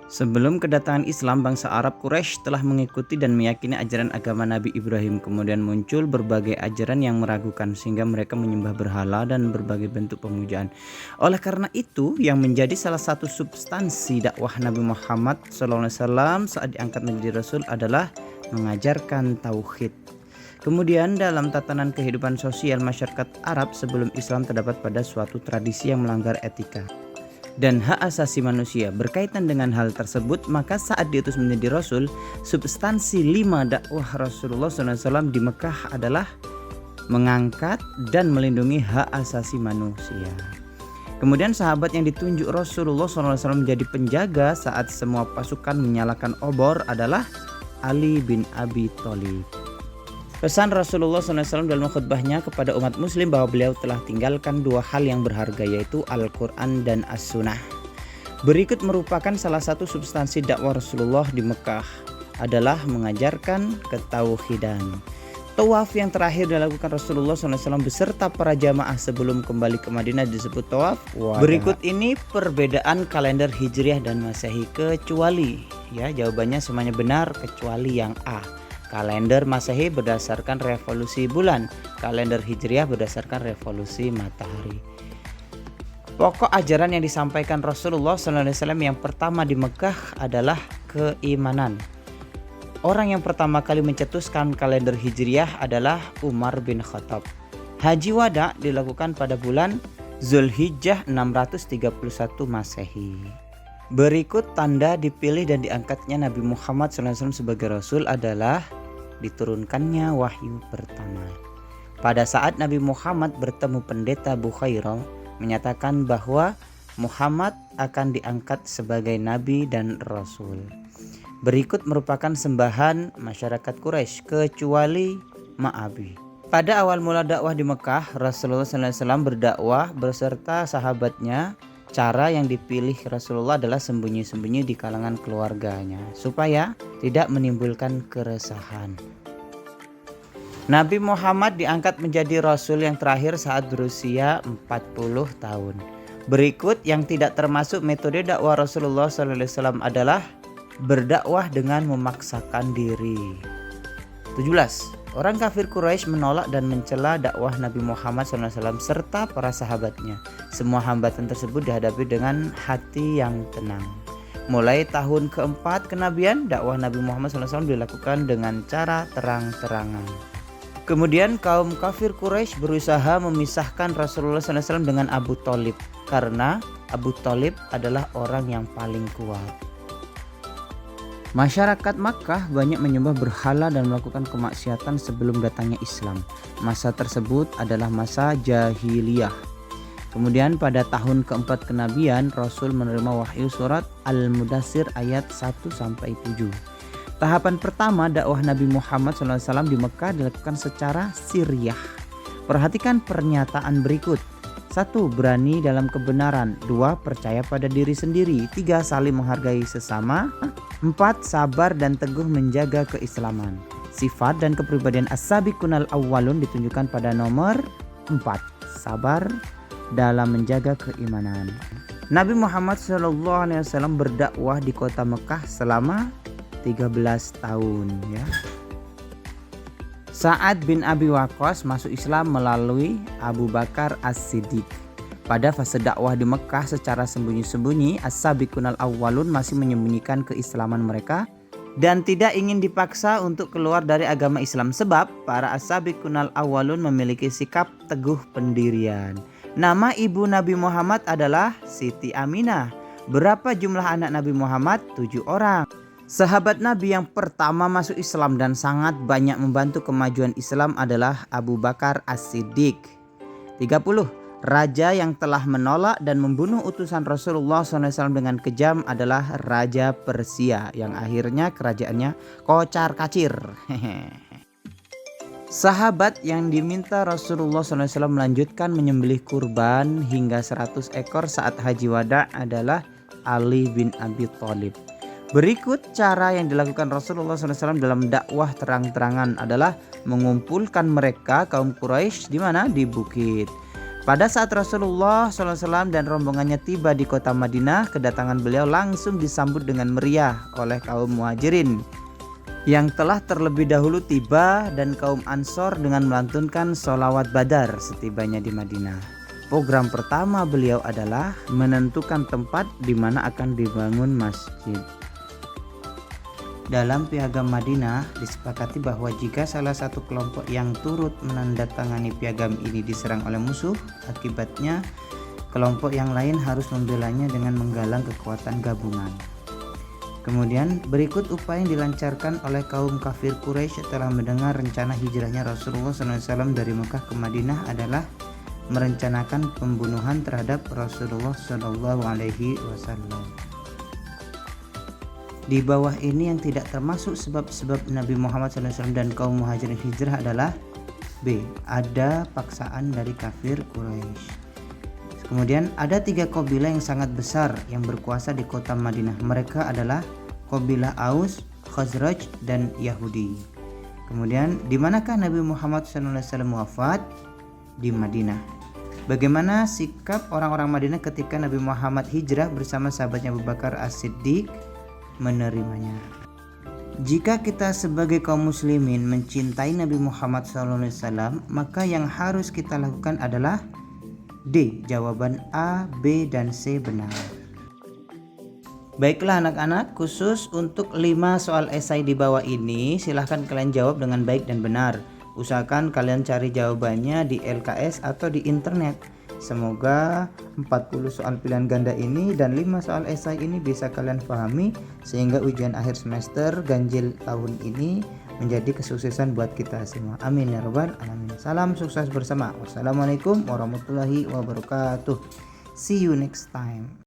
Sebelum kedatangan Islam, bangsa Arab Quraisy telah mengikuti dan meyakini ajaran agama Nabi Ibrahim. Kemudian muncul berbagai ajaran yang meragukan sehingga mereka menyembah berhala dan berbagai bentuk pemujaan. Oleh karena itu, yang menjadi salah satu substansi dakwah Nabi Muhammad SAW saat diangkat menjadi Rasul adalah mengajarkan tauhid. Kemudian dalam tatanan kehidupan sosial masyarakat Arab sebelum Islam terdapat pada suatu tradisi yang melanggar etika dan hak asasi manusia. Berkaitan dengan hal tersebut, maka saat diutus menjadi Rasul, substansi 5 dakwah Rasulullah SAW di Mekah adalah mengangkat dan melindungi hak asasi manusia. Kemudian sahabat yang ditunjuk Rasulullah SAW menjadi penjaga saat semua pasukan menyalakan obor adalah Ali bin Abi Thalib. Pesan Rasulullah SAW dalam khutbahnya kepada umat muslim bahwa beliau telah tinggalkan 2 hal yang berharga, yaitu Al-Quran dan As-Sunnah. Berikut merupakan salah satu substansi dakwah Rasulullah di Mekah adalah mengajarkan ketauhidan. Tawaf yang terakhir dilakukan Rasulullah SAW beserta para jamaah sebelum kembali ke Madinah disebut tawaf wada. Berikut ini perbedaan kalender Hijriah dan Masehi kecuali, ya jawabannya semuanya benar kecuali yang A. Kalender Masehi berdasarkan revolusi bulan, kalender Hijriah berdasarkan revolusi matahari. Pokok ajaran yang disampaikan Rasulullah SAW yang pertama di Mekah adalah keimanan. Orang yang pertama kali mencetuskan kalender Hijriah adalah Umar bin Khattab. Haji Wada dilakukan pada bulan Zulhijjah 631 Masehi. Berikut tanda dipilih dan diangkatnya Nabi Muhammad SAW sebagai Rasul adalah diturunkannya wahyu pertama. Pada saat Nabi Muhammad bertemu pendeta Bukhairah menyatakan bahwa Muhammad akan diangkat sebagai Nabi dan Rasul. Berikut merupakan sembahan masyarakat Quraisy kecuali Ma'abi. Pada awal mula dakwah di Mekah, Rasulullah SAW berdakwah beserta sahabatnya. Cara yang dipilih Rasulullah adalah sembunyi-sembunyi di kalangan keluarganya supaya tidak menimbulkan keresahan. Nabi Muhammad diangkat menjadi Rasul yang terakhir saat berusia 40 tahun. Berikut yang tidak termasuk metode dakwah Rasulullah SAW adalah berdakwah dengan memaksakan diri. 17. Orang kafir Quraisy menolak dan mencela dakwah Nabi Muhammad SAW serta para sahabatnya. Semua hambatan tersebut dihadapi dengan hati yang tenang. Mulai tahun keempat kenabian, dakwah Nabi Muhammad SAW dilakukan dengan cara terang-terangan. Kemudian kaum kafir Quraisy berusaha memisahkan Rasulullah SAW dengan Abu Thalib karena Abu Thalib adalah orang yang paling kuat. Masyarakat Makkah banyak menyembah berhala dan melakukan kemaksiatan sebelum datangnya Islam. Masa tersebut adalah masa jahiliyah. Kemudian pada tahun keempat kenabian, Rasul menerima wahyu surat Al-Mudaththir ayat 1-7. Tahapan pertama dakwah Nabi Muhammad SAW di Mekah dilakukan secara sirriyah. Perhatikan pernyataan berikut. 1. Berani dalam kebenaran. 2. Percaya pada diri sendiri. 3. Saling menghargai sesama. 4. Sabar dan teguh menjaga keislaman. Sifat dan kepribadian as-sabiqunal awwalun ditunjukkan pada nomor 4. Sabar dalam menjaga keimanan. Nabi Muhammad SAW berdakwah di kota Mekah selama 13 tahun, ya. Sa'ad bin Abi Waqqas masuk Islam melalui Abu Bakar As-Siddiq. Pada fase dakwah di Mekah secara sembunyi-sembunyi, as-sabiqunal awwalun masih menyembunyikan keislaman mereka dan tidak ingin dipaksa untuk keluar dari agama Islam sebab para as-sabiqunal awwalun memiliki sikap teguh pendirian. Nama ibu Nabi Muhammad adalah Siti Aminah. Berapa jumlah anak Nabi Muhammad? 7 orang. Sahabat Nabi yang pertama masuk Islam dan sangat banyak membantu kemajuan Islam adalah Abu Bakar As-Siddiq. 30. Raja yang telah menolak dan membunuh utusan Rasulullah SAW dengan kejam adalah Raja Persia yang akhirnya kerajaannya kocar-kacir. Sahabat yang diminta Rasulullah SAW melanjutkan menyembelih kurban hingga 100 ekor saat Haji Wada adalah Ali bin Abi Thalib. Berikut cara yang dilakukan Rasulullah SAW dalam dakwah terang-terangan adalah mengumpulkan mereka kaum Quraisy di mana? Di bukit. Pada saat Rasulullah SAW dan rombongannya tiba di kota Madinah, kedatangan beliau langsung disambut dengan meriah oleh kaum Muhajirin yang telah terlebih dahulu tiba dan kaum Ansor dengan melantunkan sholawat Badar setibanya di Madinah. Program pertama beliau adalah menentukan tempat di mana akan dibangun masjid. Dalam piagam Madinah disepakati bahwa jika salah satu kelompok yang turut menandatangani piagam ini diserang oleh musuh, akibatnya kelompok yang lain harus membelanya dengan menggalang kekuatan gabungan. Kemudian berikut upaya yang dilancarkan oleh kaum kafir Quraisy setelah mendengar rencana hijrahnya Rasulullah SAW dari Mekah ke Madinah adalah merencanakan pembunuhan terhadap Rasulullah SAW. Di bawah ini yang tidak termasuk sebab-sebab Nabi Muhammad SAW dan kaum Muhajirin hijrah adalah B. Ada paksaan dari kafir Quraisy. Kemudian ada 3 kabilah yang sangat besar yang berkuasa di kota Madinah. Mereka adalah kabilah Aus, Khazraj, dan Yahudi. Kemudian di manakah Nabi Muhammad SAW wafat? Di Madinah. Bagaimana sikap orang-orang Madinah ketika Nabi Muhammad hijrah bersama sahabatnya Abu Bakar As-Siddiq? Menerimanya. Jika kita sebagai kaum muslimin mencintai Nabi Muhammad SAW, maka yang harus kita lakukan adalah D. Jawaban A, B, dan C benar. Baiklah anak-anak, khusus untuk 5 soal esai di bawah ini, silahkan kalian jawab dengan baik dan benar. Usahakan kalian cari jawabannya di LKS atau di internet. Semoga 40 soal pilihan ganda ini dan 5 soal esai ini bisa kalian pahami sehingga ujian akhir semester ganjil tahun ini menjadi kesuksesan buat kita semua. Amin ya rabbal alamin. Salam sukses bersama. Wassalamualaikum warahmatullahi wabarakatuh. See you next time.